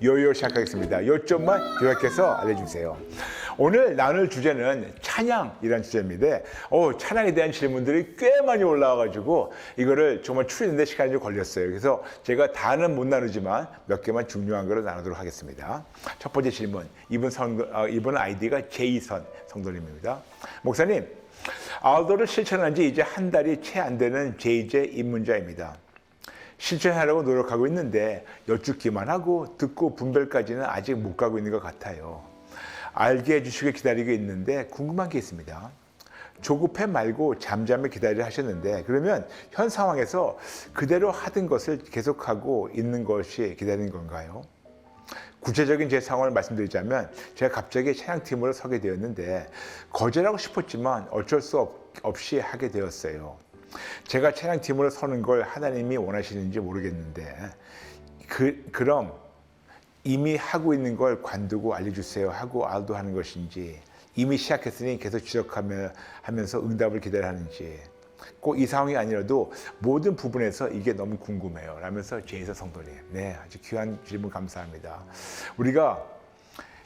요요 시작하겠습니다. 요점만 요약해서 알려주세요. 오늘 나눌 주제는 찬양이라는 주제인데 찬양에 대한 질문들이 꽤 많이 올라와가지고 이거를 정말 추리는데 시간이 좀 걸렸어요. 그래서 제가 다는 못 나누지만 몇 개만 중요한 거를 나누도록 하겠습니다. 첫 번째 질문, 이분 아이디가 제이선 성도님입니다. 목사님, 아웃도어를 실천한 지 이제 한 달이 채 안 되는 JJ 입문자입니다. 실천하려고 노력하고 있는데 여쭙기만 하고 듣고 분별까지는 아직 못 가고 있는 것 같아요. 알게 해주시길 기다리고 있는데 궁금한 게 있습니다. 조급해 말고 잠잠히 기다리려 하셨는데 그러면 현 상황에서 그대로 하던 것을 계속하고 있는 것이 기다리는 건가요? 구체적인 제 상황을 말씀드리자면 제가 갑자기 찬양팀으로 서게 되었는데 거절하고 싶었지만 어쩔 수 없이 하게 되었어요. 제가 찬양팀으로 서는 걸 하나님이 원하시는지 모르겠는데 그럼 이미 하고 있는 걸 관두고 알려주세요 하고 알도하는 것인지 이미 시작했으니 계속 지적하면서 응답을 기다려야 하는지 꼭 이 상황이 아니라도 모든 부분에서 이게 너무 궁금해요 라면서 제이서 성도님, 네, 아주 귀한 질문 감사합니다. 우리가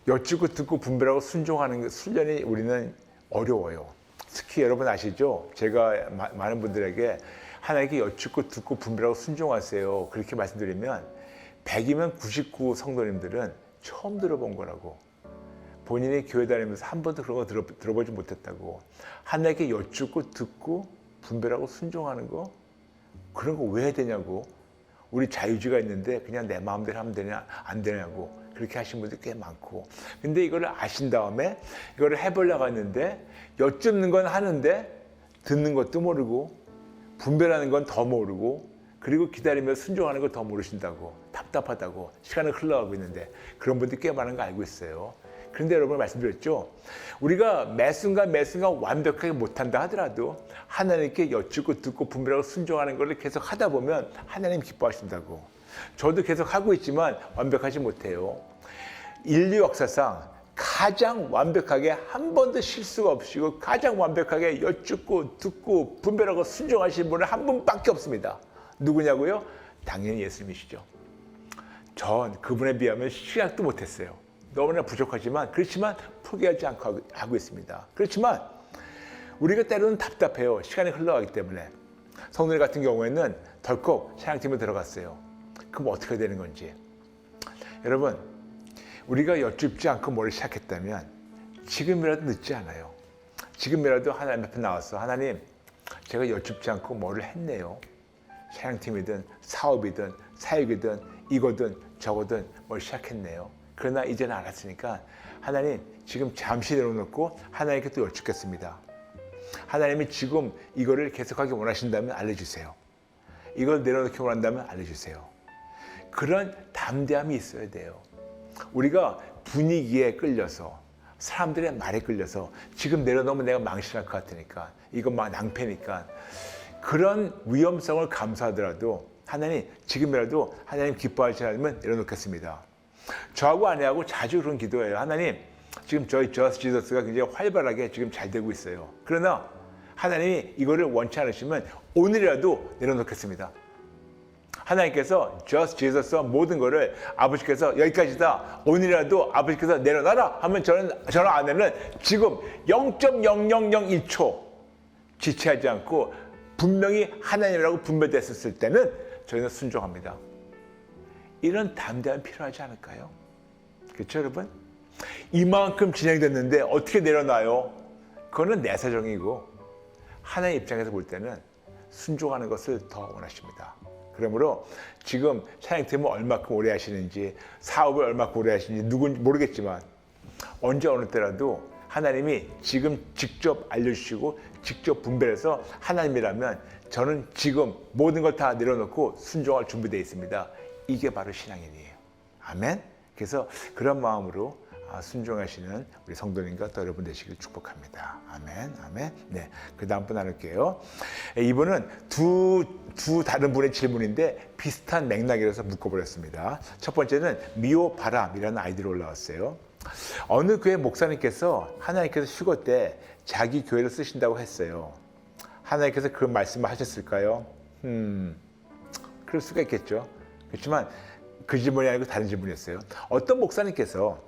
여쭙고 듣고 분별하고 순종하는 훈련이 우리는 어려워요. 특히 여러분 아시죠? 제가 많은 분들에게 하나님께 여쭙고 듣고 분별하고 순종하세요 그렇게 말씀드리면 100이면 99 성도님들은 처음 들어본 거라고, 본인이 교회 다니면서 한 번도 그런 거 들어보지 못했다고, 하나님께 여쭙고 듣고 분별하고 순종하는 거 그런 거 왜 해야 되냐고, 우리 자유주의가 있는데 그냥 내 마음대로 하면 되냐 안 되냐고 그렇게 하신 분들 꽤 많고, 근데 이거를 아신 다음에 이거를 해보려고 했는데 여쭙는 건 하는데 듣는 것도 모르고 분별하는 건 더 모르고 그리고 기다리며 순종하는 걸 더 모르신다고, 답답하다고 시간을 흘러가고 있는데 그런 분들이 꽤 많은 거 알고 있어요. 그런데 여러분 말씀드렸죠. 우리가 매 순간 완벽하게 못한다 하더라도 하나님께 여쭙고 듣고 분별하고 순종하는 걸 계속 하다 보면 하나님 기뻐하신다고. 저도 계속 하고 있지만 완벽하지 못해요. 인류 역사상 가장 완벽하게 한 번도 실수가 없이고 가장 완벽하게 여쭙고 듣고 분별하고 순종하신 분은 한 분밖에 없습니다. 누구냐고요? 당연히 예수님이시죠. 전 그분에 비하면 시작도 못했어요. 너무나 부족하지만 그렇지만 포기하지 않고 하고 있습니다. 그렇지만 우리가 때로는 답답해요. 시간이 흘러가기 때문에. 성도님 같은 경우에는 덜컥 찬양팀에 들어갔어요. 그럼 어떻게 되는 건지. 여러분, 우리가 여쭙지 않고 뭘 시작했다면 지금이라도 늦지 않아요. 지금이라도 하나님 앞에 나와서 하나님, 제가 여쭙지 않고 뭐를 했네요. 찬양팀이든 사업이든 사역이든 이거든 저거든 뭘 시작했네요. 그러나 이제는 알았으니까 하나님 지금 잠시 내려놓고 하나님께 또 여쭙겠습니다. 하나님이 지금 이거를 계속하기 원하신다면 알려주세요. 이걸 내려놓기 원한다면 알려주세요. 그런 담대함이 있어야 돼요. 우리가 분위기에 끌려서 사람들의 말에 끌려서 지금 내려놓으면 내가 망신할 것 같으니까 이건 막 낭패니까 그런 위험성을 감수하더라도 하나님 지금이라도 하나님 기뻐하지 않으면 내려놓겠습니다. 저하고 아내하고 자주 그런 기도해요. 하나님 지금 저희 저스 지저스가 굉장히 활발하게 지금 잘 되고 있어요. 그러나 하나님이 이거를 원치 않으시면 오늘이라도 내려놓겠습니다. 하나님께서 저스 지저스와 모든 거를 아버지께서 여기까지다, 오늘이라도 아버지께서 내려놔라 하면 저는 아내는 지금 0.0001초 지체하지 않고 분명히 하나님이라고 분별됐었을 때는 저희는 순종합니다. 이런 담대함이 필요하지 않을까요? 그렇죠, 여러분? 이만큼 진행됐는데 어떻게 내려놔요? 그거는 내 사정이고 하나님 입장에서 볼 때는 순종하는 것을 더 원하십니다. 그러므로 지금 찬양팀을 얼마큼 오래 하시는지, 사업을 얼마큼 오래 하시는지 누군지 모르겠지만 언제 어느 때라도 하나님이 지금 직접 알려주시고 직접 분별해서 하나님이라면 저는 지금 모든 걸 다 내려놓고 순종할 준비되어 있습니다. 이게 바로 신앙인이에요. 아멘. 그래서 그런 마음으로 순종하시는 우리 성도님과 또 여러분 되시길 축복합니다. 아멘, 아멘. 네, 그 다음 분 나눌게요. 이분은 두 다른 분의 질문인데 비슷한 맥락이라서 묶어버렸습니다. 첫 번째는 미오바람이라는 아이디로 올라왔어요. 어느 교회 목사님께서 하나님께서 휴거 때 자기 교회를 쓰신다고 했어요. 하나님께서 그 말씀을 하셨을까요? 그럴 수가 있겠죠. 그렇지만 그 질문이 아니고 다른 질문이었어요. 어떤 목사님께서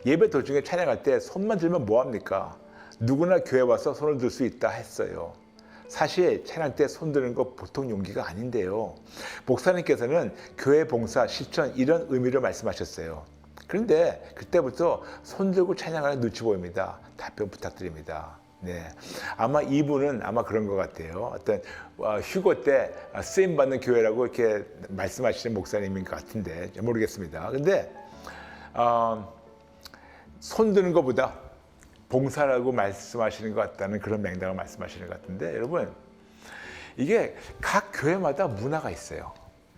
예배 도중에 찬양할 때 손만 들면 뭐합니까? 누구나 교회 와서 손을 들 수 있다 했어요. 사실 찬양 때 손 드는 거 보통 용기가 아닌데요. 목사님께서는 교회 봉사, 실천 이런 의미로 말씀하셨어요. 그런데 그때부터 손 들고 찬양하는 눈치 보입니다. 답변 부탁드립니다. 네, 아마 이분은 아마 그런 것 같아요. 어떤 휴거 때 쓰임 받는 교회라고 이렇게 말씀하시는 목사님인 것 같은데 모르겠습니다. 근데 손 드는 것보다 봉사라고 말씀하시는 것 같다는 그런 맥락을 말씀하시는 것 같은데 여러분 이게 각 교회마다 문화가 있어요.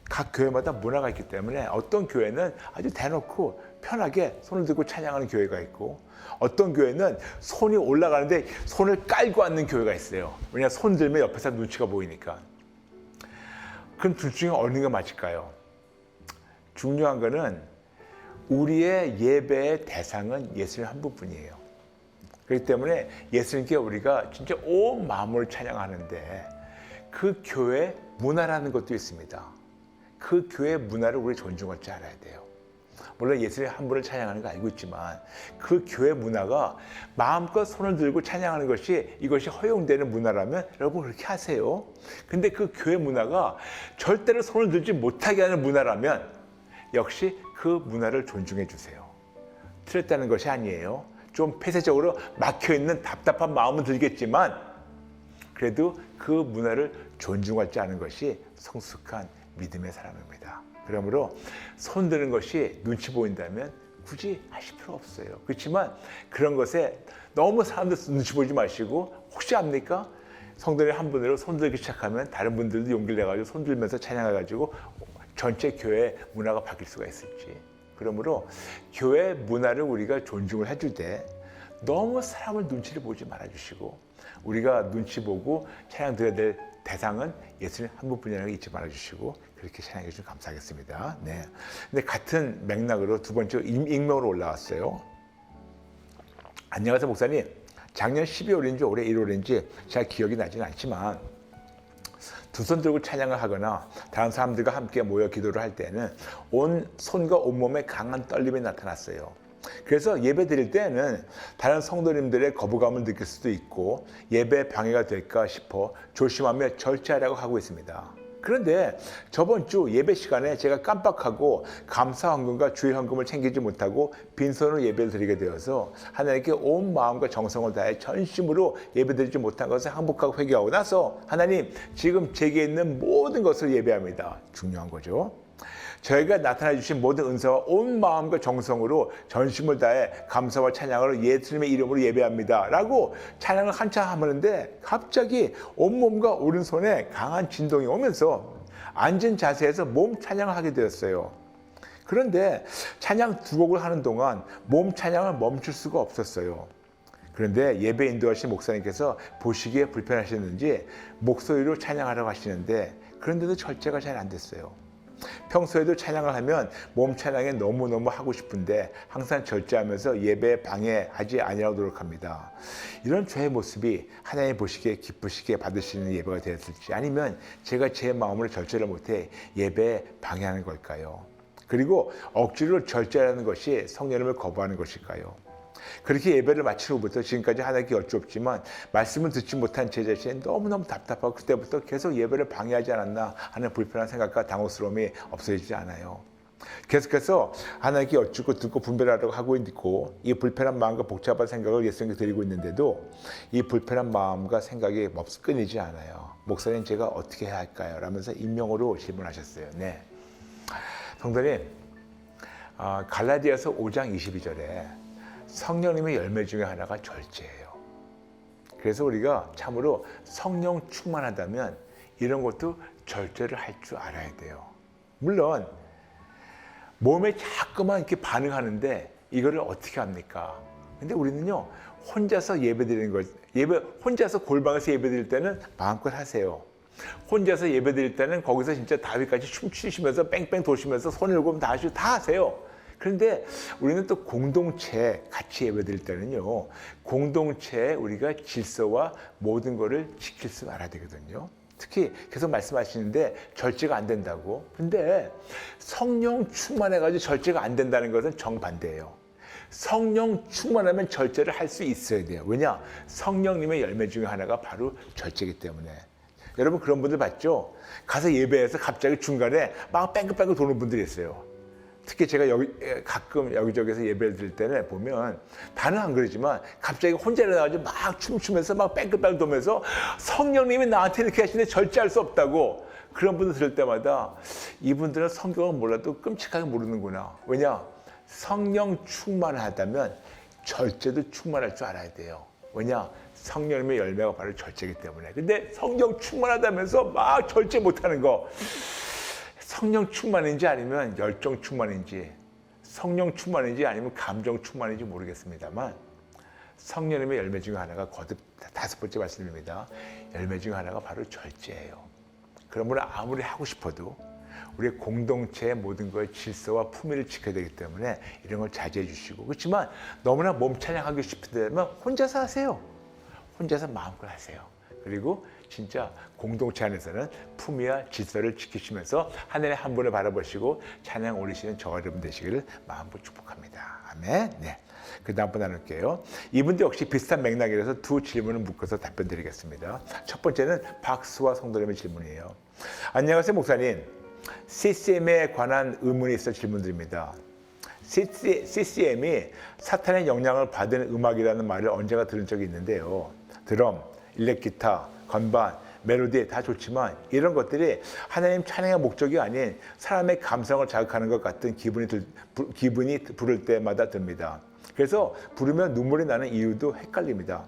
각 교회마다 문화가 있기 때문에 어떤 교회는 아주 대놓고 편하게 손을 들고 찬양하는 교회가 있고 어떤 교회는 손이 올라가는데 손을 깔고 앉는 교회가 있어요. 왜냐하면 손 들면 옆에서 눈치가 보이니까. 그럼 둘 중에 어느 게 맞을까요? 중요한 거는 우리의 예배의 대상은 예수님 한 분뿐이에요. 그렇기 때문에 예수님께 우리가 진짜 온 마음으로 찬양하는데 그 교회 문화라는 것도 있습니다. 그 교회 문화를 우리 존중할 줄 알아야 돼요. 물론 예수님 한 분을 찬양하는 거 알고 있지만 그 교회 문화가 마음껏 손을 들고 찬양하는 것이 이것이 허용되는 문화라면 여러분 그렇게 하세요. 근데 그 교회 문화가 절대로 손을 들지 못하게 하는 문화라면 역시 그 문화를 존중해 주세요. 틀렸다는 것이 아니에요. 좀 폐쇄적으로 막혀있는 답답한 마음은 들겠지만 그래도 그 문화를 존중할 줄 아는 것이 성숙한 믿음의 사람입니다. 그러므로 손 드는 것이 눈치 보인다면 굳이 하실 필요 없어요. 그렇지만 그런 것에 너무 사람들 눈치 보지 마시고 혹시 압니까? 성도님 한 분으로 손 들기 시작하면 다른 분들도 용기를 내가지고 손 들면서 찬양해가지고 전체 교회 문화가 바뀔 수가 있을지. 그러므로 교회 문화를 우리가 존중을 해줄 때 너무 사람을 눈치를 보지 말아주시고 우리가 눈치 보고 찬양 드려야 될 대상은 예수님 한 분뿐이라는 걸 잊지 말아주시고 그렇게 찬양해 주시면 감사하겠습니다. 네. 근데 같은 맥락으로 두 번째 익명으로 올라왔어요. 안녕하세요 목사님. 작년 12월인지 올해 1월인지 잘 기억이 나지는 않지만 두 손 들고 찬양을 하거나 다른 사람들과 함께 모여 기도를 할 때는 온 손과 온몸에 강한 떨림이 나타났어요. 그래서 예배 드릴 때는 다른 성도님들의 거부감을 느낄 수도 있고 예배 방해가 될까 싶어 조심하며 절제하려고 하고 있습니다. 그런데 저번 주 예배 시간에 제가 깜빡하고 감사 헌금과 주일 헌금을 챙기지 못하고 빈손으로 예배를 드리게 되어서 하나님께 온 마음과 정성을 다해 전심으로 예배드리지 못한 것을 항복하고 회개하고 나서 하나님 지금 제게 있는 모든 것을 예배합니다. 중요한 거죠. 저희가 나타내 주신 모든 은사와 온 마음과 정성으로 전심을 다해 감사와 찬양으로 예수님의 이름으로 예배합니다 라고 찬양을 한참 하는데 갑자기 온몸과 오른손에 강한 진동이 오면서 앉은 자세에서 몸 찬양을 하게 되었어요. 그런데 찬양 두 곡을 하는 동안 몸 찬양을 멈출 수가 없었어요. 그런데 예배 인도하신 목사님께서 보시기에 불편하셨는지 목소리로 찬양하라고 하시는데 그런데도 절제가 잘 안 됐어요. 평소에도 찬양을 하면 몸 찬양에 너무너무 하고 싶은데 항상 절제하면서 예배에 방해하지 아니라고 노력합니다. 이런 저의 모습이 하나님 보시기에 기쁘시게 받으시는 예배가 되었을지 아니면 제가 제 마음으로 절제를 못해 예배에 방해하는 걸까요? 그리고 억지로 절제하는 것이 성령님을 거부하는 것일까요? 그렇게 예배를 마친 후부터 지금까지 하나님께 여쭙지만 말씀을 듣지 못한 제 자신이 너무너무 답답하고 그때부터 계속 예배를 방해하지 않았나 하는 불편한 생각과 당혹스러움이 없어지지 않아요. 계속해서 하나님께 여쭙고 듣고 분별하려고 하고 있고 이 불편한 마음과 복잡한 생각을 예수님께 드리고 있는데도 이 불편한 마음과 생각이 끊이지 않아요. 목사님 제가 어떻게 해야 할까요? 라면서 익명으로 질문하셨어요. 네, 성도님 갈라디아서 5장 22절에 성령님의 열매 중에 하나가 절제예요. 그래서 우리가 참으로 성령 충만하다면 이런 것도 절제를 할 줄 알아야 돼요. 물론 몸에 자꾸만 이렇게 반응하는데 이거를 어떻게 합니까? 근데 우리는요 혼자서 예배드리는 것, 혼자서 골방에서 예배드릴 때는 마음껏 하세요. 혼자서 예배드릴 때는 거기서 진짜 다윗같이 춤추시면서 뺑뺑 도시면서 손을 들고 다 하세요. 그런데 우리는 또 공동체 같이 예배드릴 때는요 공동체에 우리가 질서와 모든 것을 지킬 줄 알아야 되거든요. 특히 계속 말씀하시는데 절제가 안 된다고. 근데 성령 충만해가지고 절제가 안 된다는 것은 정반대예요. 성령 충만하면 절제를 할 수 있어야 돼요. 왜냐? 성령님의 열매 중에 하나가 바로 절제이기 때문에. 여러분 그런 분들 봤죠? 가서 예배해서 갑자기 중간에 막 뺑글뺑글 도는 분들이 있어요. 특히 제가 가끔 여기저기서 예배를 드릴 때는 보면 다는 안 그러지만 갑자기 혼자 일어나가지고 막 춤추면서 막 뺑글뺑글 돌면서 성령님이 나한테 이렇게 하시는데 절제할 수 없다고. 그런 분들 들을 때마다 이분들은 성경을 몰라도 끔찍하게 모르는구나. 왜냐? 성령 충만하다면 절제도 충만할 줄 알아야 돼요. 왜냐? 성령님의 열매가 바로 절제이기 때문에. 근데 성령 충만하다면서 막 절제 못하는 거. 성령 충만인지 아니면 열정 충만인지, 성령 충만인지 아니면 감정 충만인지 모르겠습니다만 성령님의 열매 중에 하나가 거듭 5번째 말씀입니다. 열매 중에 하나가 바로 절제예요. 그러므로 아무리 하고 싶어도 우리의 공동체의 모든 것의 질서와 품위를 지켜야 되기 때문에 이런 걸 자제해 주시고, 그렇지만 너무나 몸 찬양하기 싶으면 혼자서 하세요. 혼자서 마음껏 하세요. 그리고 진짜 공동체 안에서는 품위와 질서를 지키시면서 하늘의 한 분을 바라보시고 찬양 올리시는 저와 여러분 되시기를 마음껏 축복합니다. 아멘. 네. 그 다음 분 나눌게요. 이분도 역시 비슷한 맥락이라서 두 질문을 묶어서 답변 드리겠습니다. 첫 번째는 박수와 성도님의 질문이에요. 안녕하세요, 목사님. CCM에 관한 의문이 있어 질문드립니다. CCM이 사탄의 영향을 받은 음악이라는 말을 언젠가 들은 적이 있는데요. 드럼, 일렉기타, 건반, 멜로디 다 좋지만 이런 것들이 하나님 찬양의 목적이 아닌 사람의 감성을 자극하는 것 같은 기분이 부를 때마다 듭니다. 그래서 부르면 눈물이 나는 이유도 헷갈립니다.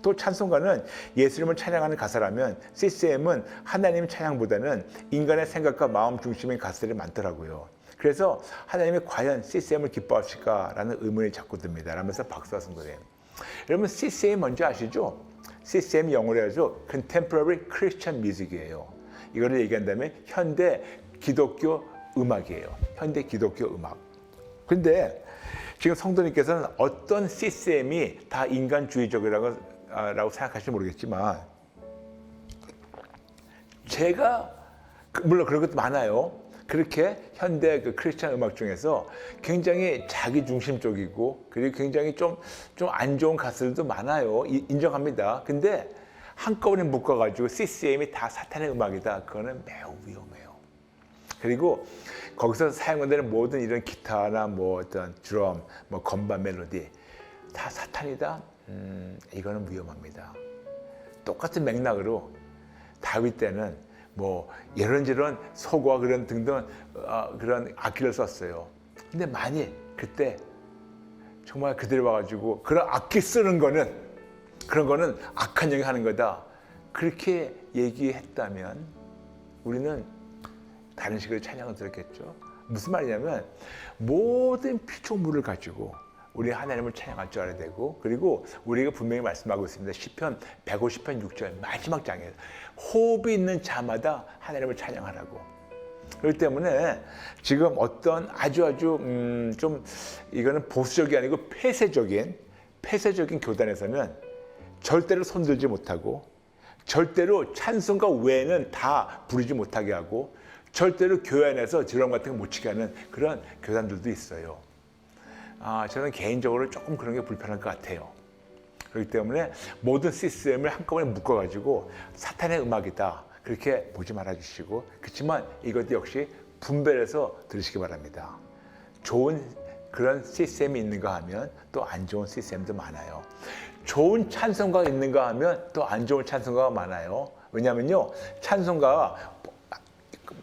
또 찬송가는 예수님을 찬양하는 가사라면 CCM은 하나님 찬양보다는 인간의 생각과 마음 중심인 가사들이 많더라고요. 그래서 하나님이 과연 CCM을 기뻐하실까라는 의문이 자꾸 듭니다. 라면서 박수와 성도님. 여러분 CCM 뭔지 아시죠? CCM 영어로 해서 Contemporary Christian Music이에요. 이거를 얘기한다면 현대 기독교 음악이에요. 현대 기독교 음악. 근데 지금 성도님께서는 어떤 CCM이 다 인간주의적이라고 생각하실지 모르겠지만 제가 물론 그런 것도 많아요. 그렇게 현대 그 크리스찬 음악 중에서 굉장히 자기중심적이고 그리고 굉장히 좀 안 좋은 가수들도 많아요. 인정합니다. 근데 한꺼번에 묶어가지고 CCM이 다 사탄의 음악이다. 그거는 매우 위험해요. 그리고 거기서 사용되는 모든 이런 기타나 뭐 어떤 드럼, 뭐 건반 멜로디 다 사탄이다? 이거는 위험합니다. 똑같은 맥락으로 다윗 때는 뭐 이런저런 소고와 그런 등등 그런 악기를 썼어요. 근데 만일 그때 정말 그들이 와가지고 그런 악기 쓰는 거는 그런 거는 악한 영이 하는 거다. 그렇게 얘기했다면 우리는 다른 식으로 찬양을 들었겠죠. 무슨 말이냐면 모든 피조물을 가지고 우리 하나님을 찬양할 줄 알아야 되고, 그리고 우리가 분명히 말씀하고 있습니다. 시편 150편 6절 마지막 장에 호흡이 있는 자마다 하나님을 찬양하라고. 그렇기 때문에 지금 어떤 아주 좀 이거는 보수적이 아니고 폐쇄적인 교단에서는 절대로 손들지 못하고 절대로 찬송가 외에는 다 부르지 못하게 하고 절대로 교회 안에서 드럼 같은 거 못 치게 하는 그런 교단들도 있어요. 저는 개인적으로 조금 그런 게 불편할 것 같아요. 그렇기 때문에 모든 CCM을 한꺼번에 묶어가지고 사탄의 음악이다 그렇게 보지 말아주시고, 그렇지만 이것도 역시 분별해서 들으시기 바랍니다. 좋은 그런 CCM이 있는가 하면 또 안 좋은 CCM도 많아요. 좋은 찬송가가 있는가 하면 또 안 좋은 찬송가가 많아요. 왜냐하면요, 찬송가가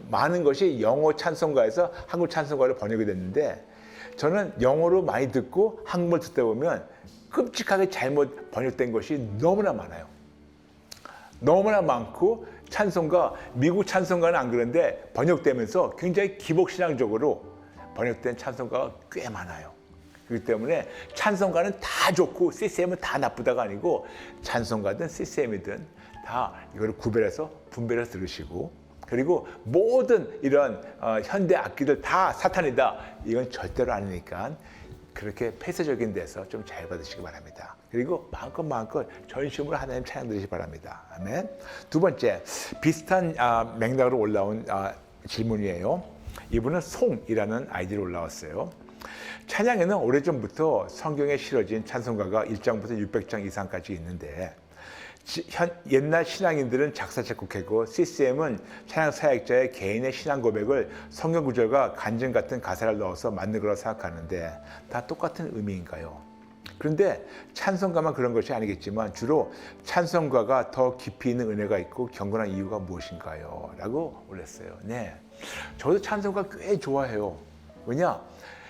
많은 것이 영어 찬송가에서 한국 찬송가로 번역이 됐는데 저는 영어로 많이 듣고 한국말 듣다 보면 끔찍하게 잘못 번역된 것이 너무나 많아요. 너무나 많고 찬송가, 미국 찬송가는 안 그런데 번역되면서 굉장히 기복신앙적으로 번역된 찬송가가 꽤 많아요. 그렇기 때문에 찬송가는 다 좋고 CCM은 다 나쁘다가 아니고 찬송가든 CCM이든 다 이걸 구별해서 분별해서 들으시고, 그리고 모든 이런 현대 악기들 다 사탄이다. 이건 절대로 아니니까 그렇게 폐쇄적인 데서 좀 잘 받으시기 바랍니다. 그리고 마음껏 전심으로 하나님 찬양 드리시기 바랍니다. 아멘. 두 번째, 비슷한 맥락으로 올라온 질문이에요. 이분은 송이라는 아이디로 올라왔어요. 찬양에는 오래전부터 성경에 실어진 찬송가가 1장부터 600장 이상까지 있는데 옛날 신앙인들은 작사 작곡했고 CCM은 찬양 사역자의 개인의 신앙 고백을 성경 구절과 간증 같은 가사를 넣어서 만든 거라고 생각하는데 다 똑같은 의미인가요? 그런데 찬송가만 그런 것이 아니겠지만 주로 찬송가가 더 깊이 있는 은혜가 있고 경건한 이유가 무엇인가요? 라고 올렸어요. 네, 저도 찬송가 꽤 좋아해요. 왜냐?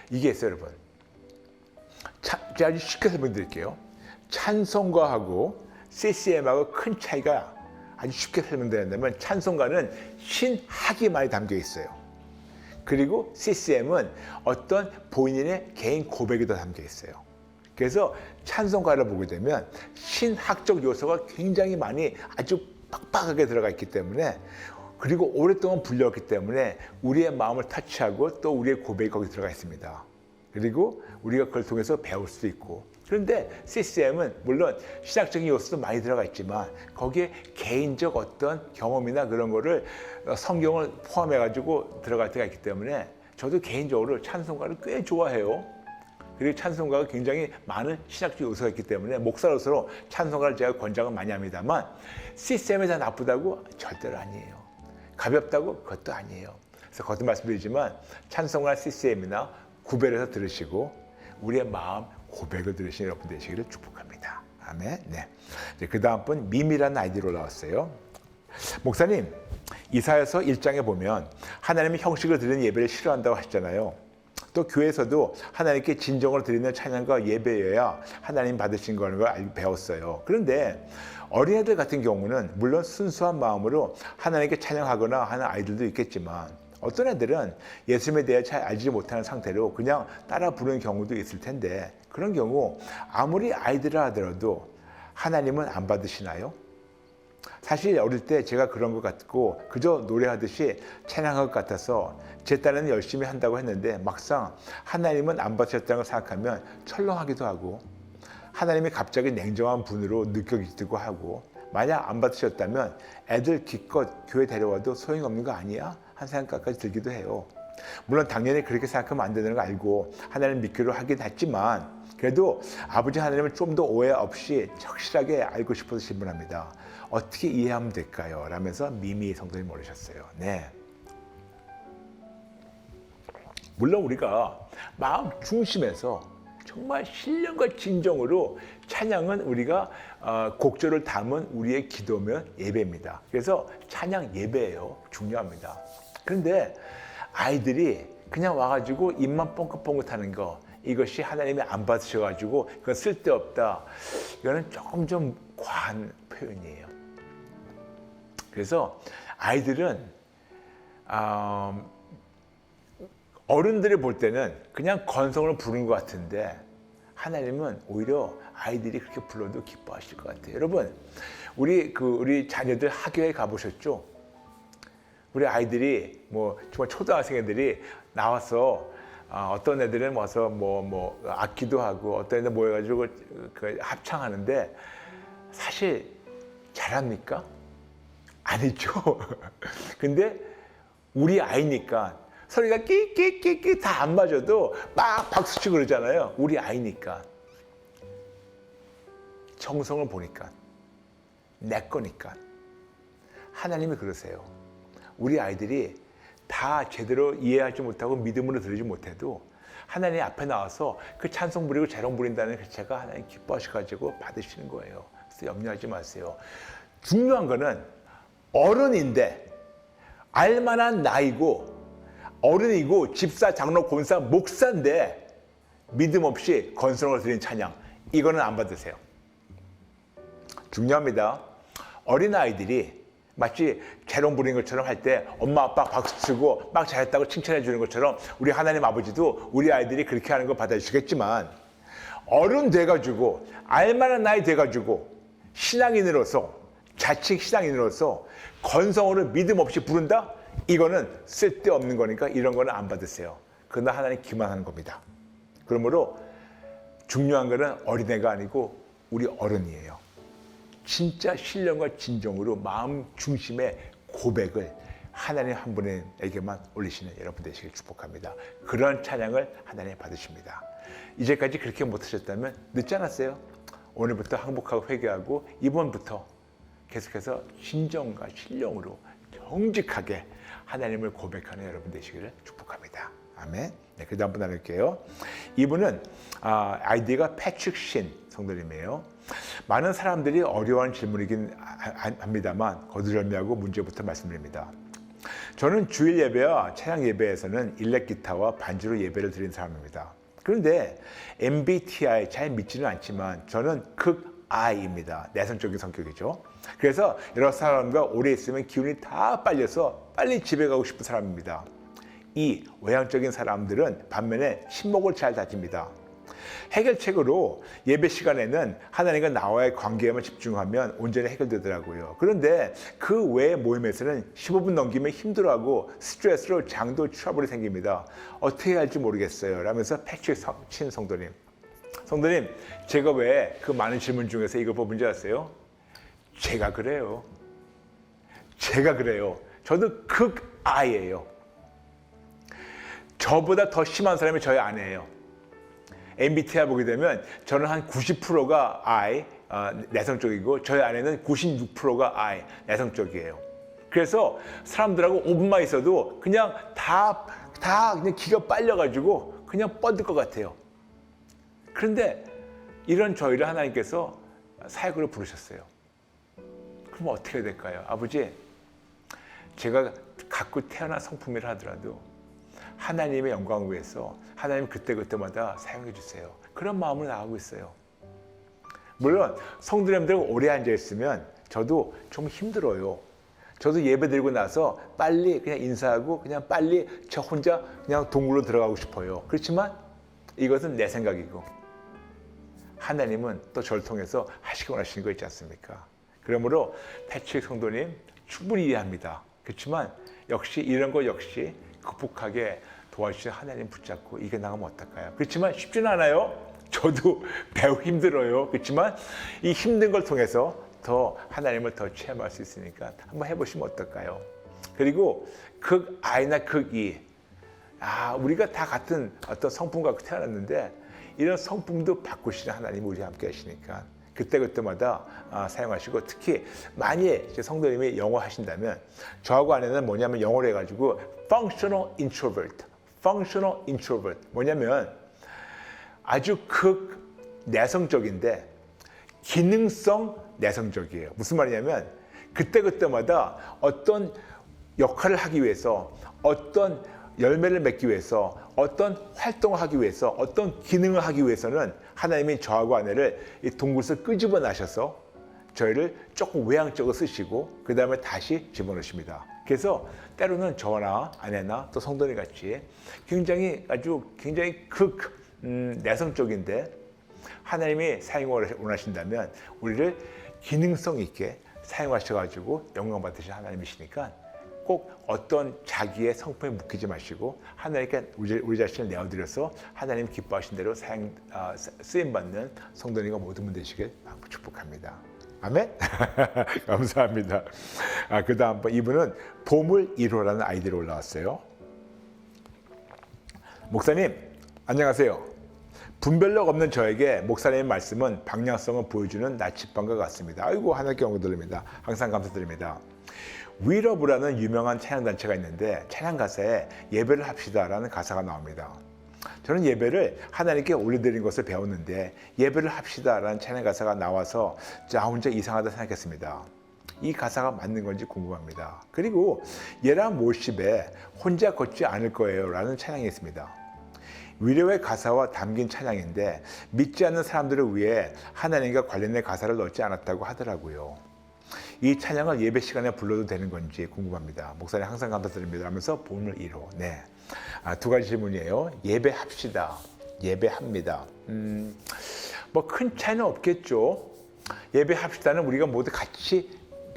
이게 있어요, 여러분. 제가 아주 쉽게 설명드릴게요. 찬송가하고 CCM하고 큰 차이가 아주 쉽게 설명드린다면 찬송가는 신학이 많이 담겨 있어요. 그리고 CCM은 어떤 본인의 개인 고백이 더 담겨 있어요. 그래서 찬송가를 보게 되면 신학적 요소가 굉장히 많이 아주 빡빡하게 들어가 있기 때문에 그리고 오랫동안 불려왔기 때문에 우리의 마음을 터치하고 또 우리의 고백이 거기 들어가 있습니다. 그리고 우리가 그걸 통해서 배울 수도 있고 그런데 CCM은 물론 신학적인 요소도 많이 들어가 있지만 거기에 개인적 어떤 경험이나 그런 거를 성경을 포함해가지고 들어갈 때가 있기 때문에 저도 개인적으로 찬송가를 꽤 좋아해요. 그리고 찬송가가 굉장히 많은 신학적 요소가 있기 때문에 목사로서 찬송가를 제가 권장을 많이 합니다만 CCM이 다 나쁘다고 절대로 아니에요. 가볍다고 그것도 아니에요. 그래서 거듭 말씀드리지만 찬송가 CCM이나 구별해서 들으시고 우리의 마음 고백을 들으시는 여러분 되시기를 축복합니다. 아멘. 네. 그 다음 분 미미라는 아이디로 나왔어요. 목사님, 이사야서 1장에 보면 하나님이 형식을 드리는 예배를 싫어한다고 하시잖아요. 또 교회에서도 하나님께 진정으로 드리는 찬양과 예배여야 하나님 받으신 거라는 걸 배웠어요. 그런데 어린애들 같은 경우는 물론 순수한 마음으로 하나님께 찬양하거나 하는 아이들도 있겠지만 어떤 애들은 예수님에 대해 잘 알지 못하는 상태로 그냥 따라 부르는 경우도 있을 텐데 그런 경우 아무리 아이들이라 하더라도 하나님은 안 받으시나요? 사실 어릴 때 제가 그런 것 같고 그저 노래하듯이 찬양할 것 같아서 제 딴에는 열심히 한다고 했는데 막상 하나님은 안 받으셨다는 걸 생각하면 철렁하기도 하고 하나님이 갑자기 냉정한 분으로 느껴지기도 하고 만약 안 받으셨다면 애들 기껏 교회 데려와도 소용없는 거 아니야? 한 생각까지 들기도 해요. 물론 당연히 그렇게 생각하면 안 되는 거 알고 하나님 믿기로 하긴 했지만 그래도 아버지 하나님을 좀 더 오해 없이 확실하게 알고 싶어서 질문합니다. 어떻게 이해하면 될까요? 라면서 미미 성도님 올리셨어요. 네. 물론 우리가 마음 중심에서 정말 신령과 진정으로 찬양은 우리가 곡절을 담은 우리의 기도면 예배입니다. 그래서 찬양 예배예요. 중요합니다. 그런데 아이들이 그냥 와가지고 입만 뻥긋뻥긋하는 거 이것이 하나님이 안 받으셔가지고 그건 쓸데없다. 이거는 조금 좀 과한 표현이에요. 그래서 아이들은 어른들이 볼 때는 그냥 건성으로 부르는 것 같은데 하나님은 오히려 아이들이 그렇게 불러도 기뻐하실 것 같아요. 여러분, 우리 자녀들 학교에 가보셨죠? 우리 아이들이 정말 초등학생 애들이 나와서 어떤 애들은 와서 악기도 하고 어떤 애들 모여가지고 합창하는데 사실 잘합니까? 아니죠. 근데 우리 아이니까 소리가 끼끼끼끼 다 안 맞아도 막 박수치고 그러잖아요. 우리 아이니까. 정성을 보니까. 내 거니까. 하나님이 그러세요. 우리 아이들이 다 제대로 이해하지 못하고 믿음으로 들으지 못해도 하나님 앞에 나와서 그 찬송 부리고 재롱 부린다는 그 자체가 하나님 기뻐하셔가지고 받으시는 거예요. 그래서 염려하지 마세요. 중요한 거는 어른인데 알만한 나이고 어른이고 집사, 장로, 권사, 목사인데 믿음 없이 건성을 드린 찬양 이거는 안 받으세요. 중요합니다. 어린아이들이 마치 재롱 부리는 것처럼 할 때 엄마 아빠 박수치고 막 잘했다고 칭찬해 주는 것처럼 우리 하나님 아버지도 우리 아이들이 그렇게 하는 거 받아주시겠지만 어른 돼가지고 알만한 나이 돼가지고 신앙인으로서 자칭 신앙인으로서 건성으로 믿음 없이 부른다? 이거는 쓸데없는 거니까 이런 거는 안 받으세요. 그러나 하나님 기만하는 겁니다. 그러므로 중요한 거는 어린애가 아니고 우리 어른이에요. 진짜 신령과 진정으로 마음 중심의 고백을 하나님 한 분에게만 올리시는 여러분 되시길 축복합니다. 그런 찬양을 하나님 받으십니다. 이제까지 그렇게 못하셨다면 늦지 않았어요. 오늘부터 항복하고 회개하고 이번부터 계속해서 진정과 신령으로 정직하게 하나님을 고백하는 여러분 되시기를 축복합니다. 아멘. 네, 그 다음 분 나눌게요. 이분은 아이디가 패트릭 신 성도님이에요. 많은 사람들이 어려워하는 질문이긴 합니다만 거두절미하고 문제부터 말씀드립니다. 저는 주일 예배와 찬양 예배에서는 일렉 기타와 반주로 예배를 드린 사람입니다. 그런데 MBTI 잘 믿지는 않지만 저는 극I입니다. 내성적인 성격이죠. 그래서 여러 사람과 오래 있으면 기운이 다 빨려서 빨리 집에 가고 싶은 사람입니다. 이 외향적인 사람들은 반면에 친목을 잘 다집니다. 해결책으로 예배 시간에는 하나님과 나와의 관계에만 집중하면 온전히 해결되더라고요. 그런데 그 외의 모임에서는 15분 넘기면 힘들어하고 스트레스로 장도 트러블이 생깁니다. 어떻게 해야 할지 모르겠어요. 라면서 패트릭 신 성도님. 성도님, 제가 왜 그 많은 질문 중에서 이걸 뽑은 줄 아세요? 제가 그래요. 저도 극I예요. 저보다 더 심한 사람이 저희 아내예요. MBTI 보게 되면 저는 한 90%가 I, 내성적이고 저희 아내는 96%가 I, 내성적이에요. 그래서 사람들하고 5분만 있어도 그냥 다 그냥 기가 빨려가지고 그냥 뻗을 것 같아요. 그런데 이런 저희를 하나님께서 사역으로 부르셨어요. 그럼 어떻게 해야 될까요? 아버지, 제가 갖고 태어난 성품이라 하더라도 하나님의 영광을 위해서 하나님 그때그때마다 사용해 주세요. 그런 마음으로 나가고 있어요. 물론 성도님들 오래 앉아 있으면 저도 좀 힘들어요. 저도 예배 드리고 나서 빨리 그냥 인사하고 그냥 빨리 저 혼자 그냥 동굴로 들어가고 싶어요. 그렇지만 이것은 내 생각이고 하나님은 또 저를 통해서 하시고 원하시는 거 있지 않습니까? 그러므로 패트릭 성도님 충분히 이해합니다. 그렇지만 역시 이런 거 역시 극복하게 도와주신 하나님 붙잡고 이겨나가면 어떨까요? 그렇지만 쉽지는 않아요. 저도 매우 힘들어요. 그렇지만 이 힘든 걸 통해서 더 하나님을 더 체험할 수 있으니까 한번 해보시면 어떨까요? 그리고 극I나 극E, 우리가 다 같은 어떤 성품 갖고 태어났는데 이런 성품도 바꾸시는 하나님이 우리와 함께 하시니까 그때마다 사용하시고, 특히 만약에 성도님이 영어 하신다면 저하고 아내는 뭐냐면 영어로 해가지고 functional introvert 뭐냐면 아주 극 내성적인데 기능성 내성적이에요. 무슨 말이냐면 그때마다 어떤 역할을 하기 위해서, 어떤 열매를 맺기 위해서, 어떤 활동을 하기 위해서, 어떤 기능을 하기 위해서는 하나님이 저하고 아내를 이 동굴에서 끄집어 나셔서 저희를 조금 외향적으로 쓰시고 그 다음에 다시 집어넣으십니다. 그래서 때로는 저나 아내나 또 성도님 같이 굉장히 내성적인데 하나님이 사용을 원하신다면 우리를 기능성 있게 사용하셔가지고 영광 받으신 하나님이시니까 꼭 어떤 자기의 성품에 묶이지 마시고 하나님께 우리 자신을 내어드려서 하나님 기뻐하신 대로 쓰임받는 성도님과 모든 분 되시길 축복합니다. 아멘? 감사합니다. 그 다음 이분은 보물 1호라는 아이디로 올라왔어요. 목사님, 안녕하세요. 분별력 없는 저에게 목사님의 말씀은 방향성을 보여주는 나침반과 같습니다. 아이고, 하나님께 영광 돌립니다. 항상 감사드립니다. 위러브라는 유명한 찬양단체가 있는데 찬양 가사에 예배를 합시다라는 가사가 나옵니다. 저는 예배를 하나님께 올려드린 것을 배웠는데 예배를 합시다라는 찬양 가사가 나와서 혼자 이상하다 생각했습니다. 이 가사가 맞는 건지 궁금합니다. 그리고 예람 월십에 혼자 걷지 않을 거예요 라는 찬양이 있습니다. 위로의 가사와 담긴 찬양인데 믿지 않는 사람들을 위해 하나님과 관련된 가사를 넣지 않았다고 하더라고요. 이 찬양을 예배 시간에 불러도 되는 건지 궁금합니다. 목사님 항상 감사드립니다 하면서 보물 1호. 네. 두 가지 질문이에요. 예배합시다. 예배합니다. 뭐 큰 차이는 없겠죠. 예배합시다는 우리가 모두 같이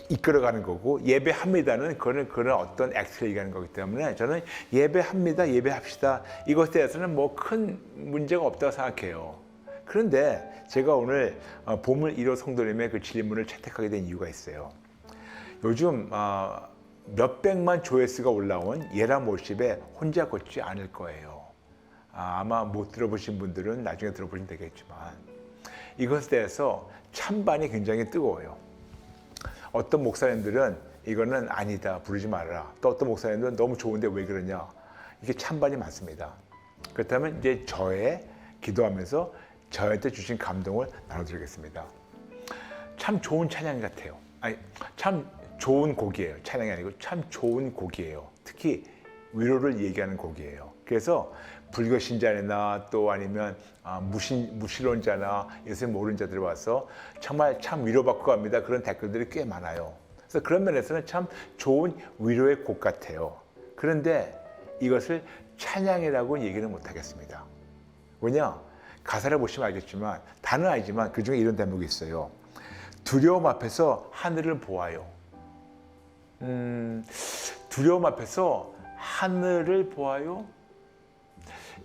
이끌어가는 거고 예배합니다는 그런 어떤 액트를 얘기하는 거기 때문에 저는 예배합니다. 예배합시다. 이것에 대해서는 뭐 큰 문제가 없다고 생각해요. 그런데 제가 오늘 보물 1호 성도님의 그 질문을 채택하게 된 이유가 있어요. 요즘 몇백만 조회수가 올라온 예람 월십에 혼자 걷지 않을 거예요. 아마 못 들어보신 분들은 나중에 들어보시면 되겠지만 이것에 대해서 찬반이 굉장히 뜨거워요. 어떤 목사님들은 이거는 아니다, 부르지 말아라. 또 어떤 목사님들은 너무 좋은데 왜 그러냐. 이게 찬반이 많습니다. 그렇다면 이제 저의 기도하면서 저한테 주신 감동을 나눠드리겠습니다. 참 좋은 찬양 같아요. 아니, 참 좋은 곡이에요. 찬양이 아니고 참 좋은 곡이에요. 특히 위로를 얘기하는 곡이에요. 그래서 불교 신자나 또 아니면 무신론자나 예수님 모르는 자들이 와서 정말 참 위로받고 갑니다. 그런 댓글들이 꽤 많아요. 그래서 그런 면에서는 참 좋은 위로의 곡 같아요. 그런데 이것을 찬양이라고 얘기는 못하겠습니다. 왜냐? 가사를 보시면 알겠지만 단어는 아니지만 그중에 이런 대목이 있어요. 두려움 앞에서 하늘을 보아요. 두려움 앞에서 하늘을 보아요.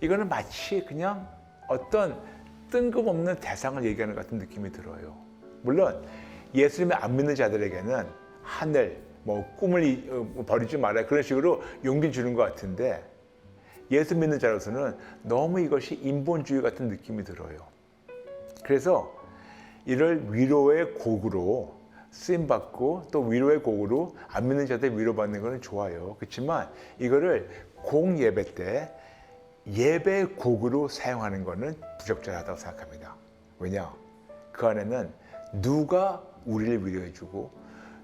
이거는 마치 그냥 어떤 뜬금없는 대상을 얘기하는 것 같은 느낌이 들어요. 물론 예수님을 안 믿는 자들에게는 하늘, 꿈을 버리지 말아야 그런 식으로 용기 주는 것 같은데 예수 믿는 자로서는 너무 이것이 인본주의 같은 느낌이 들어요. 그래서 이를 위로의 곡으로 쓰임받고 또 위로의 곡으로 안 믿는 자들 위로받는 것은 좋아요. 그렇지만 이거를 공예배 때 예배 곡으로 사용하는 것은 부적절하다고 생각합니다. 왜냐? 그 안에는 누가 우리를 위로해주고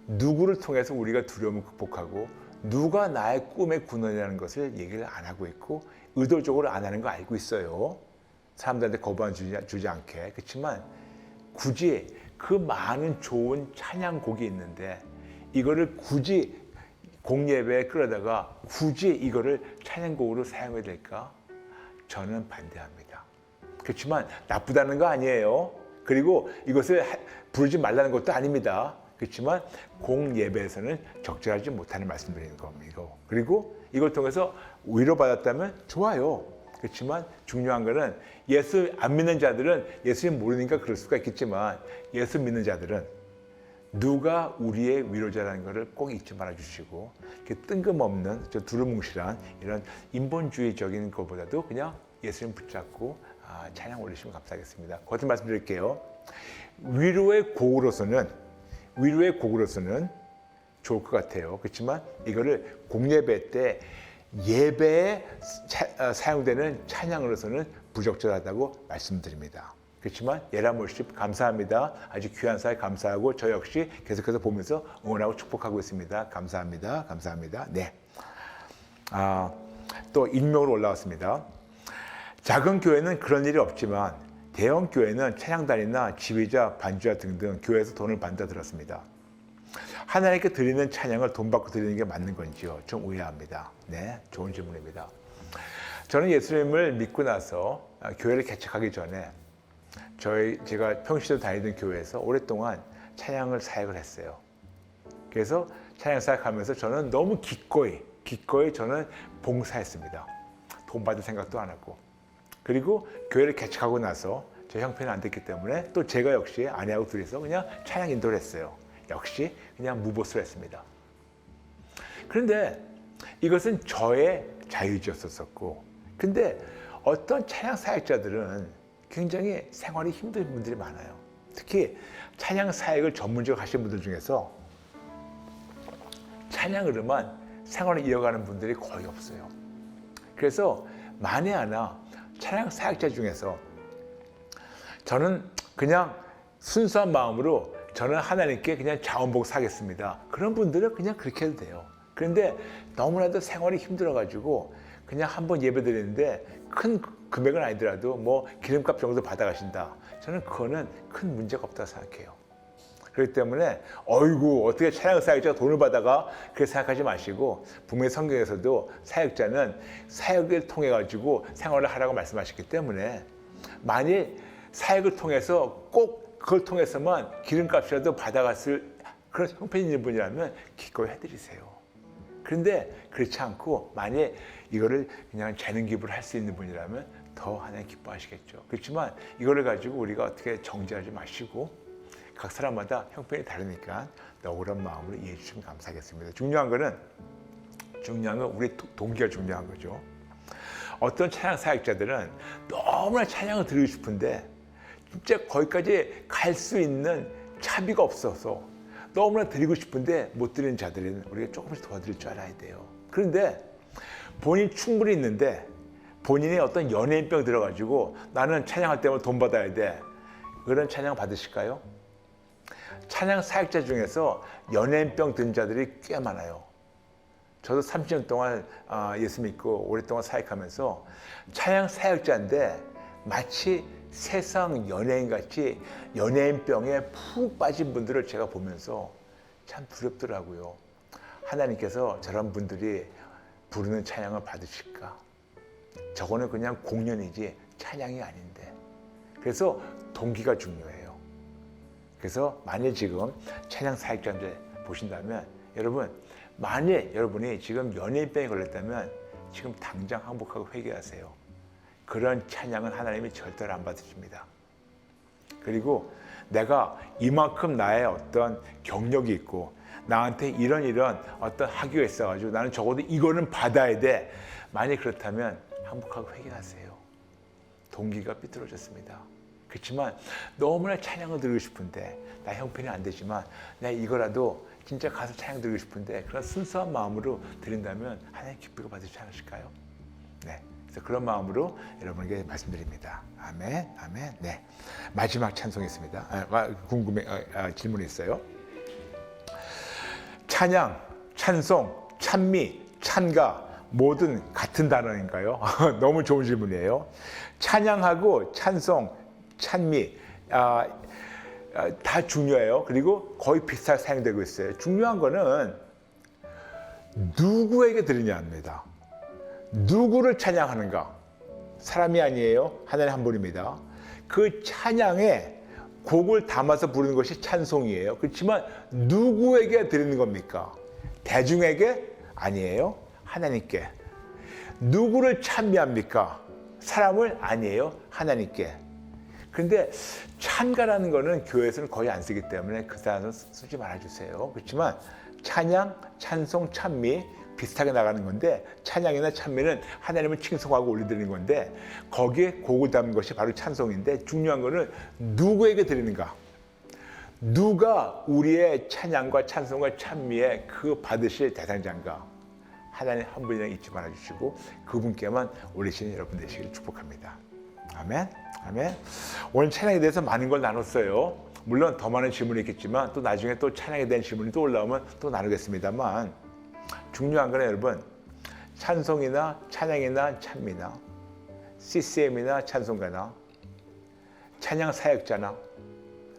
누구를 통해서 우리가 두려움을 극복하고 누가 나의 꿈의 군원이라는 것을 얘기를 안 하고 있고 의도적으로 안 하는 거 알고 있어요. 사람들한테 거부감 주지 않게. 그렇지만 굳이 그 많은 좋은 찬양곡이 있는데 이거를 굳이 공예배에 끌어다가 굳이 이거를 찬양곡으로 사용해야 될까? 저는 반대합니다. 그렇지만 나쁘다는 거 아니에요. 그리고 이것을 부르지 말라는 것도 아닙니다. 그렇지만 공예배에서는 적절하지 못하는 말씀드리는 겁니다. 그리고 이걸 통해서 위로받았다면 좋아요. 그렇지만 중요한 것은 예수 안 믿는 자들은 예수님 모르니까 그럴 수가 있겠지만 예수 믿는 자들은 누가 우리의 위로자라는 것을 꼭 잊지 말아 주시고 뜬금없는 두루뭉실한 이런 인본주의적인 것보다도 그냥 예수님 붙잡고 찬양 올리시면 감사하겠습니다. 거듭 말씀드릴게요. 위로의 곡으로서는 좋을 것 같아요. 그렇지만 이거를 공예배 때 예배에 사용되는 찬양으로서는 부적절하다고 말씀드립니다. 그렇지만 예람 월십 감사합니다. 아주 귀한 사회 감사하고 저 역시 계속해서 보면서 응원하고 축복하고 있습니다. 감사합니다. 감사합니다. 네. 또 익명으로 올라왔습니다. 작은 교회는 그런 일이 없지만 대형 교회는 찬양단이나 지휘자, 반주자 등등 교회에서 돈을 받아 들었습니다. 하나님께 드리는 찬양을 돈 받고 드리는 게 맞는 건지요? 좀 의아합니다. 네, 좋은 질문입니다. 저는 예수님을 믿고 나서 교회를 개척하기 전에 제가 평시에 다니던 교회에서 오랫동안 찬양을 사역을 했어요. 그래서 찬양 사역하면서 저는 너무 기꺼이 저는 봉사했습니다. 돈 받을 생각도 안 하고. 그리고 교회를 개척하고 나서 제 형편이 안 됐기 때문에 또 제가 역시 아내하고 둘이서 그냥 찬양 인도를 했어요. 역시 그냥 무보스를 했습니다. 그런데 이것은 저의 자유지였었고 근데 어떤 찬양 사역자들은 굉장히 생활이 힘든 분들이 많아요. 특히 찬양 사역을 전문적으로 하시는 분들 중에서 찬양으로만 생활을 이어가는 분들이 거의 없어요. 그래서 만에 하나 찬양 사역자 중에서 저는 그냥 순수한 마음으로 저는 하나님께 그냥 자원복 사겠습니다. 그런 분들은 그냥 그렇게 해도 돼요. 그런데 너무나도 생활이 힘들어가지고 그냥 한번 예배 드리는데 큰 금액은 아니더라도 기름값 정도 받아가신다. 저는 그거는 큰 문제가 없다고 생각해요. 그렇기 때문에 어이구 어떻게 찬양 사역자가 돈을 받아가 그렇게 생각하지 마시고 분명히 성경에서도 사역자는 사역을 통해 가지고 생활을 하라고 말씀하셨기 때문에 만일 사역을 통해서 꼭 그걸 통해서만 기름값이라도 받아갔을 그런 형편이 있는 분이라면 기꺼이 해드리세요. 그런데 그렇지 않고 만약 이거를 그냥 재능 기부를 할 수 있는 분이라면 더 하나님 기뻐하시겠죠. 그렇지만 이거를 가지고 우리가 어떻게 정죄하지 마시고 각 사람마다 형편이 다르니까 억울한 마음으로 이해해 주시면 감사하겠습니다. 중요한 건 우리 동기가 중요한 거죠. 어떤 찬양 사역자들은 너무나 찬양을 드리고 싶은데 진짜 거기까지 갈 수 있는 차비가 없어서 너무나 드리고 싶은데 못 드리는 자들은 우리가 조금씩 도와드릴 줄 알아야 돼요. 그런데 본인 충분히 있는데 본인의 어떤 연예인병 들어가지고 나는 찬양할 때마다 돈 받아야 돼. 그런 찬양 받으실까요? 찬양 사역자 중에서 연예인병 든 자들이 꽤 많아요. 저도 30년 동안 예수 믿고 오랫동안 사역하면서 찬양 사역자인데 마치 세상 연예인같이 연예인병에 푹 빠진 분들을 제가 보면서 참 두렵더라고요. 하나님께서 저런 분들이 부르는 찬양을 받으실까? 저거는 그냥 공연이지 찬양이 아닌데. 그래서 동기가 중요해요. 그래서 만일 지금 찬양 사역자들 보신다면 여러분, 만일 여러분이 지금 연예인병에 걸렸다면 지금 당장 항복하고 회개하세요. 그런 찬양은 하나님이 절대로 안 받으십니다. 그리고 내가 이만큼 나의 어떤 경력이 있고 나한테 이런 어떤 학위가 있어가지고 나는 적어도 이거는 받아야 돼. 만약 그렇다면 항복하고 회개하세요. 동기가 삐뚤어졌습니다. 그렇지만 너무나 찬양을 드리고 싶은데 나 형편이 안 되지만 내가 이거라도 진짜 가서 찬양 드리고 싶은데 그런 순수한 마음으로 드린다면 하나님 기쁘게 받으시지 않으실까요? 네. 그래서 그런 마음으로 여러분에게 말씀드립니다. 아멘, 아멘. 네. 마지막 찬송이 있습니다. 질문이 있어요. 찬양, 찬송, 찬미, 찬가 모든 같은 단어인가요? 너무 좋은 질문이에요. 찬양하고 찬송, 찬미 다 중요해요. 그리고 거의 비슷하게 사용되고 있어요. 중요한 거는 누구에게 드리냐입니다. 누구를 찬양하는가? 사람이 아니에요. 하나님 한 분입니다. 그 찬양에 곡을 담아서 부르는 것이 찬송이에요. 그렇지만 누구에게 드리는 겁니까? 대중에게? 아니에요. 하나님께. 누구를 찬미합니까? 사람을? 아니에요. 하나님께. 그런데 찬가라는 거는 교회에서는 거의 안 쓰기 때문에 그 단어 쓰지 말아주세요. 그렇지만 찬양, 찬송, 찬미 비슷하게 나가는 건데 찬양이나 찬미는 하나님을 칭송하고 올려드리는 건데 거기에 곡을 담은 것이 바로 찬송인데 중요한 거는 누구에게 드리는가? 누가 우리의 찬양과 찬송과 찬미의 그 받으실 대상자인가? 하나님 한 분이랑 잊지 말아주시고 그분께만 올리시는 여러분 되시기를 축복합니다. 아멘, 아멘. 오늘 찬양에 대해서 많은 걸 나눴어요. 물론 더 많은 질문이 있겠지만 또 나중에 또 찬양에 대한 질문이 또 올라오면 또 나누겠습니다만 중요한 건 여러분 찬송이나 찬양이나 찬미나 CCM이나 찬송가나 찬양 사역자나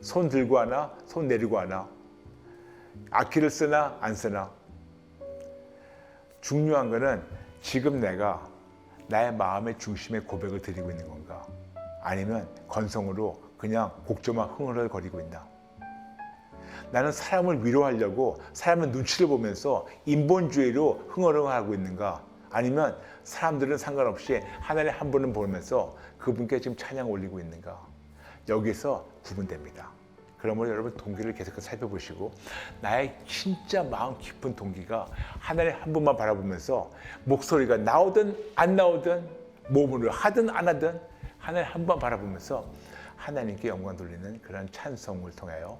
손 들고 하나 손 내리고 하나 악기를 쓰나 안 쓰나 중요한 거는 지금 내가 나의 마음의 중심에 고백을 드리고 있는 건가 아니면 건성으로 그냥 곡조만 흥얼거리고 있나. 나는 사람을 위로하려고 사람의 눈치를 보면서 인본주의로 흥얼흥얼하고 있는가 아니면 사람들은 상관없이 하나님 한 분을 보면서 그분께 지금 찬양 올리고 있는가. 여기서 구분됩니다. 그러므로 여러분 동기를 계속 살펴보시고 나의 진짜 마음 깊은 동기가 하나님 한 분만 바라보면서 목소리가 나오든 안 나오든 몸으로 하든 안 하든 하나님 한 번 바라보면서 하나님께 영광 돌리는 그런 찬송을 통하여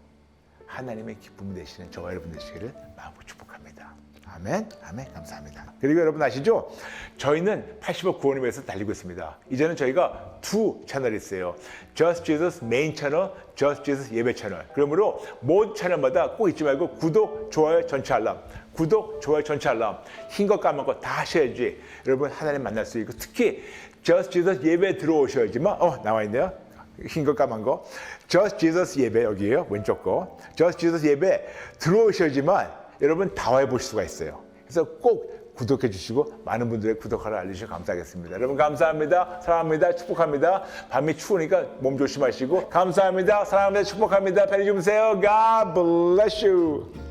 하나님의 기쁨이 되시는 저와 여러분 되시기를 마음으로 축복합니다. 아멘, 아멘, 감사합니다. 그리고 여러분 아시죠? 저희는 80억 구원임에서 달리고 있습니다. 이제는 저희가 두 채널이 있어요. Just Jesus 메인 채널, Just Jesus 예배 채널. 그러므로 모든 채널마다 꼭 잊지 말고 구독, 좋아요, 전체 알람. 구독, 좋아요, 전체 알람. 흰 거 까만 거 다 하셔야지 여러분 하나님 만날 수 있고 특히 Just Jesus 예배 들어오셔야지만 나와 있네요. 흰 거 까만 거. Just Jesus 예배 여기에요. 왼쪽 거. Just Jesus 예배 들어오셔야지만 여러분 다 와보실 수가 있어요. 그래서 꼭 구독해 주시고 많은 분들의 구독하라 알려주시면 감사하겠습니다. 여러분 감사합니다. 사랑합니다. 축복합니다. 밤이 추우니까 몸 조심하시고 감사합니다. 사랑합니다. 축복합니다. 편히 주무세요. God bless you.